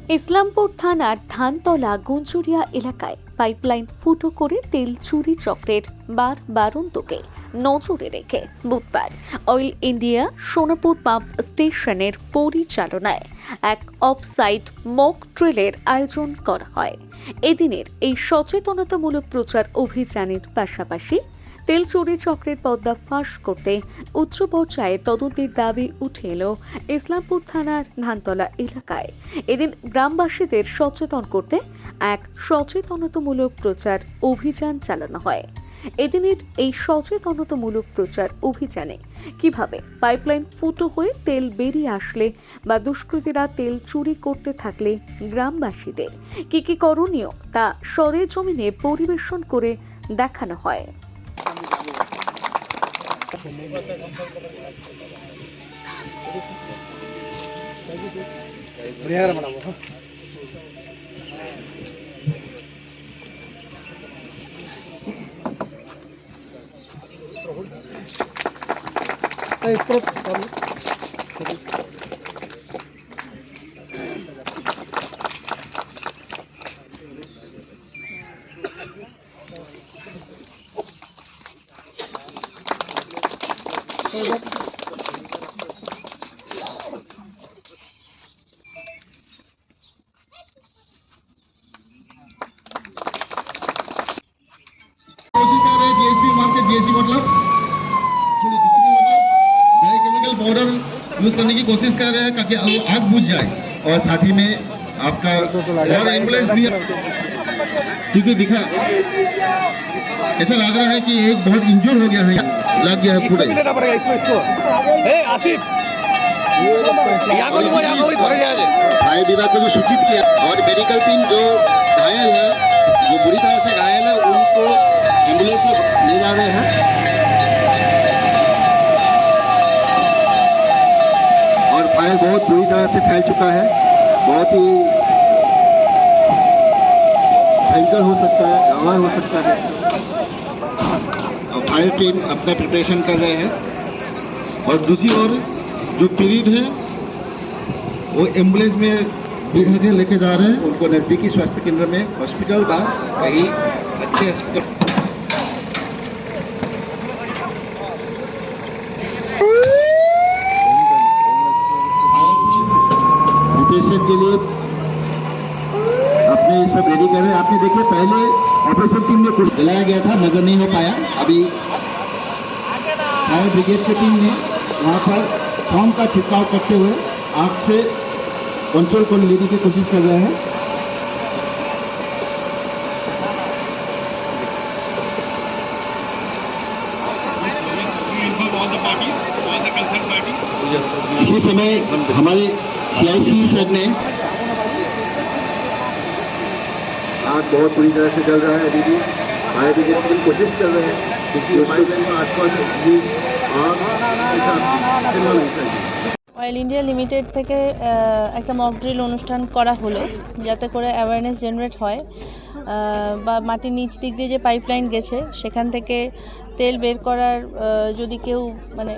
ইসলামপুর থানার ধানতলা গুঞ্জুরিয়া এলাকায় পাইপলাইন ফুটো করে তেল চুরি চক্রের বারন্তকে নজরে রেখে বুধবার অয়েল ইন্ডিয়া সোনাপুর পাম্প স্টেশনের পরিচালনায় এক অফসাইট মক ড্রিলের আয়োজন করা হয়। এদিনের এই সচেতনতামূলক প্রচার অভিযানের পাশাপাশি তেল চুরি চক্রের পর্দা ফাঁস করতে উচ্চ পর্যায়ে তদন্তের দাবি উঠে এলো ইসলামপুর থানার ধানতলা এলাকায়। এদিন গ্রামবাসীদের সচেতন করতে এক সচেতনতামূলক প্রচার অভিযান চালানো হয়। এদিনের এই সচেতনতামূলক প্রচার অভিযানে কিভাবে পাইপলাইন ফুটো হয়ে তেল বেরিয়ে আসলে বা দুষ্কৃতীরা তেল চুরি করতে থাকলে গ্রামবাসীদের কি করণীয় তা সরেজমিনে পরিবেশন করে দেখানো হয়। पाउडर यूज करने की कोशिश कर रहे हैं ताकि आग बुझ जाए और साथ ही में आपका और एम्बुलेंस भी ठीक है दिखा। ऐसा लग रहा है कि एक बहुत इंजर्ड हो गया है, लग गया है पूरा। फायर विभाग को जो सूचित किया और मेडिकल टीम जो घायल है, जो बुरी तरह से घायल है, उनको एम्बुलेंस से ले जा रहे हैं। फायर बहुत बुरी तरह से फैल चुका है, बहुत ही भयंकर हो सकता है, गंभीर हो सकता है। और फायर टीम अपना प्रिपरेशन कर रहे हैं और दूसरी ओर जो पीड़ित है वो एम्बुलेंस में बिठा के लेके जा रहे हैं, उनको नज़दीकी स्वास्थ्य केंद्र में हॉस्पिटल का कहीं अच्छे हॉस्पिटल के लिए अपने सब रेडी कर रहे हैं। आपने देखिए पहले ऑपरेशन टीम में कुछ जलाया गया था मगर नहीं हो पाया। अभी फायर ब्रिगेड की टीम ने वहां पर फॉर्म का छिड़काव करते हुए आग से कंट्रोल को लेने की कोशिश कर रहे हैं। इसी समय हमारे CIC सर ने आग बहुत बुरी तरह से जल रहा है। अभी भी फायर ब्रिगेड की कोशिश कर रहे हैं क्योंकि पाइपलाइन का आसपास অয়েল ইন্ডিয়া লিমিটেড থেকে একটা মক ড্রিল অনুষ্ঠান করা হলো যাতে করে অ্যাওয়ারনেস জেনারেট হয় বা মাটির নিচ দিক দিয়ে যে পাইপলাইন গেছে সেখান থেকে তেল বের করার যদি কেউ মানে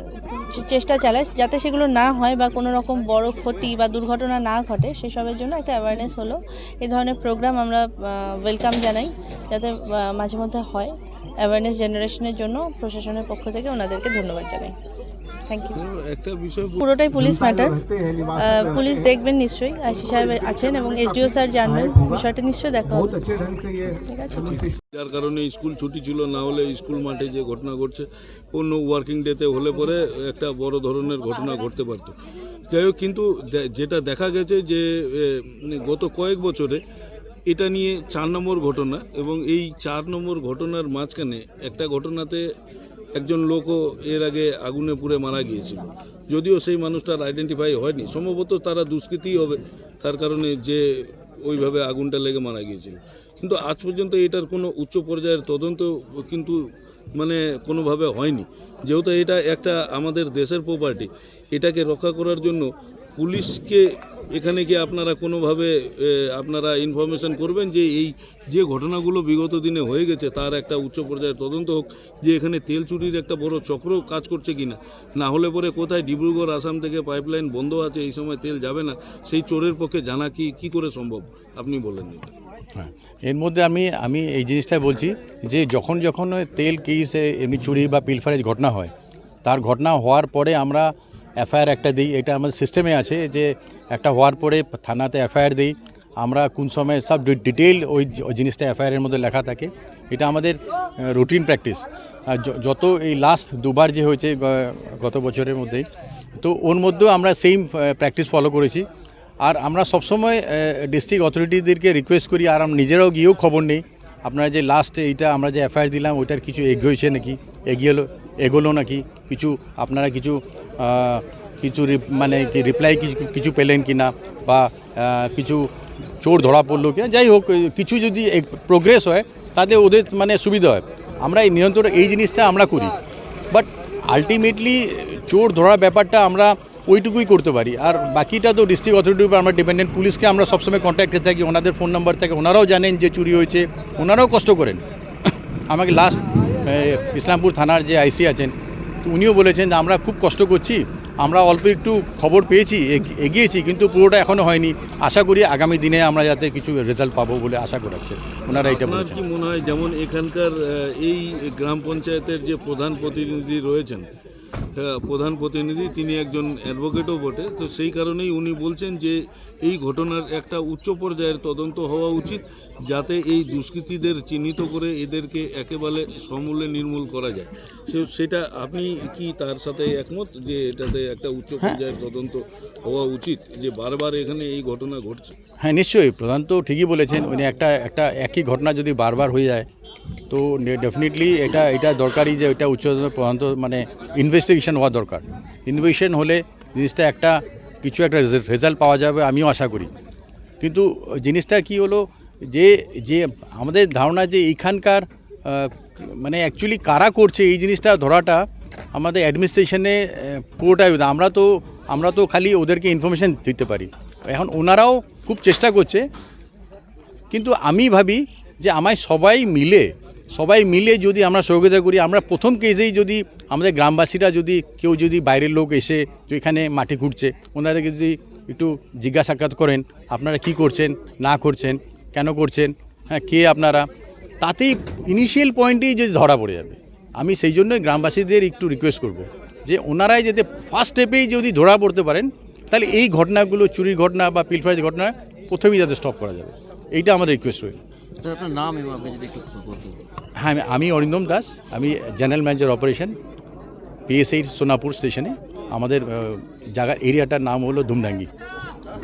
চেষ্টা চালায় যাতে সেগুলো না হয় বা কোনো রকম বড় ক্ষতি বা দুর্ঘটনা না ঘটে সেসবের জন্য একটা অ্যাওয়ারনেস হলো। এই ধরনের প্রোগ্রাম আমরা ওয়েলকাম জানাই যাতে মাঝে মধ্যে হয়। অ্যাওয়ারনেস জেনারেশনের জন্য প্রশাসনের পক্ষ থেকে ওনাদেরকে ধন্যবাদ জানাই। Thank you. একটা বিষয় পুরোটাই পুলিশ ম্যাটার, পুলিশ দেখবেন নিশ্চয়ই, আইসি সাহেব আছেন এবং SDO স্যার জানবেন, বিষয়টা নিশ্চয়ই দেখা হবে। ঠিক আছে, যার কারণে স্কুল ছুটি ছিল, না হলে স্কুল মাঠে যে ঘটনা ঘটছে অন্য ওয়ার্কিং ডেতে হলে পরে একটা বড় ধরনের ঘটনা ঘটতে পারতো। যাই হোক, কিন্তু যেটা দেখা গেছে যে গত কয়েক বছরে এটা নিয়ে 4 নম্বর ঘটনা এবং এই 4 নম্বর ঘটনার মাঝখানে একটা ঘটনাতে একজন লোকও এর আগে আগুনে পুড়ে মারা গিয়েছিল। যদিও সেই মানুষটার আইডেন্টিফাই হয়নি, সম্ভবত তারা দুষ্কৃতিই হবে, তার কারণে যে ওইভাবে আগুনটা লেগে মারা গিয়েছিল। কিন্তু আজ পর্যন্ত এটার কোনো উচ্চ পর্যায়ের তদন্ত কিন্তু মানে কোনোভাবে হয়নি। যেহেতু এটা একটা আমাদের দেশের প্রপার্টি, এটাকে রক্ষা করার জন্য পুলিশকে এখানে কি আপনারা কোনোভাবে আপনারা ইনফরমেশন করবেন যে এই যে ঘটনাগুলো বিগত দিনে হয়ে গেছে তার একটা উচ্চ পর্যায়ের তদন্ত হোক, যে এখানে তেল চুরির একটা বড় চক্র কাজ করছে কিনা, না হলে পরে কোথায় ডিব্রুগড় আসাম থেকে পাইপলাইন বন্ধ আছে, এই সময় তেল যাবে না, সেই চোরের পক্ষে জানা কি করে সম্ভব আপনি বলেন। হ্যাঁ, এর মধ্যে আমি এই জিনিসটাই বলছি যে যখন তেল কেস এমনি চুরি বা পিলফারেজ ঘটনা হয়, তার ঘটনা হওয়ার পরে আমরা এফআইআর একটা দিই। এটা আমাদের সিস্টেমে আছে যে একটা হওয়ার পরে থানাতে এফআইআর দিই আমরা, কোন সময় সব ডিটেল ওই জিনিসটা এফআইআরের মধ্যে লেখা থাকে। এটা আমাদের রুটিন প্র্যাকটিস। আর যত এই লাস্ট দুবার যে হয়েছে গত বছরের মধ্যেই, তো ওর মধ্যেও আমরা সেম প্র্যাকটিস ফলো করেছি। আর আমরা সবসময় ডিস্ট্রিক্ট অথরিটিদেরকে রিকোয়েস্ট করি, আর আমরা নিজেরাও গিয়েও খবর নেই আপনারা যে লাস্ট এইটা আমরা যে এফআইআর দিলাম ওইটার কিছু এগিয়েছে নাকি, এগোলো নাকি, কিছু আপনারা কিছু মানে কি রিপ্লাই কিছু পেলেন কি না, বা কিছু চোর ধরা পড়লো কিনা, যাই হোক কিছু যদি প্রোগ্রেস হয় তাতে ওদের মানে সুবিধা হয়। আমরা এই নিয়ন্ত্রণ এই জিনিসটা আমরা করি, বাট আলটিমেটলি চোর ধরার ব্যাপারটা আমরা ওইটুকুই করতে পারি। আর বাকিটা তো ডিস্ট্রিক্ট অথরিটির উপর আমরা ডিপেন্ডেন্ট। পুলিশকে আমরা সবসময় কন্ট্যাক্টে থাকি, ওনাদের ফোন নাম্বার থাকে, ওনারাও জানেন যে চুরি হয়েছে, ওনারাও কষ্ট করেন। আমাকে লাস্ট ইসলামপুর থানার যে আইসি আছেন উনিও বলেছেন যে আমরা খুব কষ্ট করছি, আমরা অল্প একটু খবর পেয়েছি, এগিয়েছি, কিন্তু পুরোটা এখনও হয়নি। আশা করি আগামী দিনে আমরা যাতে কিছু রেজাল্ট পাবো বলে আশা করাচ্ছে ওনারা। এটা বলেছেন। কি মনে হয়, যেমন এখানকার এই গ্রাম পঞ্চায়েতের যে প্রধান প্রতিনিধি রয়েছেন, প্রধান প্রতিনিধি তিনি একজন অ্যাডভোকেটও বটে, তো সেই কারণেই উনি বলছেন যে এই ঘটনার একটা উচ্চ পর্যায়ের তদন্ত হওয়া উচিত, যাতে এই দুষ্কৃতীদের চিহ্নিত করে এদেরকে একেবারে সমূলে নির্মূল করা যায়। সেটা আপনি কি তার সাথে একমত যে এটাতে একটা উচ্চ পর্যায়ের তদন্ত হওয়া উচিত, যে বারবার এখানে এই ঘটনা ঘটছে? হ্যাঁ, নিশ্চয়ই, প্রধান তো ঠিকই বলেছেন। উনি একটা একই ঘটনা যদি বারবার হয়ে যায় তো ডেফিনেটলি এটা দরকারি যে এটা উচ্চ প্রধানত মানে ইনভেস্টিগেশন হওয়া দরকার। ইনভেস্টিগেশন হলে জিনিসটা কিছু একটা রেজাল্ট পাওয়া যাবে, আমিও আশা করি। কিন্তু জিনিসটা কি হলো যে আমাদের ধারণা যে এইখানকার মানে অ্যাকচুয়ালি কারা করছে এই জিনিসটা ধরাটা আমাদের অ্যাডমিনিস্ট্রেশনে পুরোটাই। আমরা তো খালি ওদেরকে ইনফরমেশান দিতে পারি। এখন ওনারাও খুব চেষ্টা করছে, কিন্তু আমি ভাবি যে সবাই মিলে যদি আমরা সহযোগিতা করি, আমরা প্রথম কেসেই যদি আমাদের গ্রামবাসীরা কেউ যদি বাইরের লোক এসে এখানে মাটি খুঁড়ছে, ওনাদেরকে যদি একটু জিজ্ঞাসাবাদ করেন আপনারা কি করছেন না করছেন, কেন করছেন, হ্যাঁ কে আপনারা, তাতেই ইনিশিয়াল পয়েন্টেই যদি ধরা পড়ে যাবে। আমি সেই জন্যই গ্রামবাসীদের একটু রিকোয়েস্ট করব যে ওনারাই যাতে ফার্স্ট স্টেপেই যদি ধরা পড়তে পারেন, তাহলে এই ঘটনাগুলো চুরি ঘটনা বা পিলফারেজ ঘটনা প্রথমেই যাতে স্টপ করা যাবে, এইটা আমাদের রিকোয়েস্ট রইল। স্যার, আপনার নাম এবং আপনি যদি একটু বলতেন। হ্যাঁ, আমি অরিন্দম দাস, আমি general manager operation PSI Sonapur স্টেশনে। আমাদের জায়গার এরিয়াটার নাম হলো ধুমডাঙ্গি।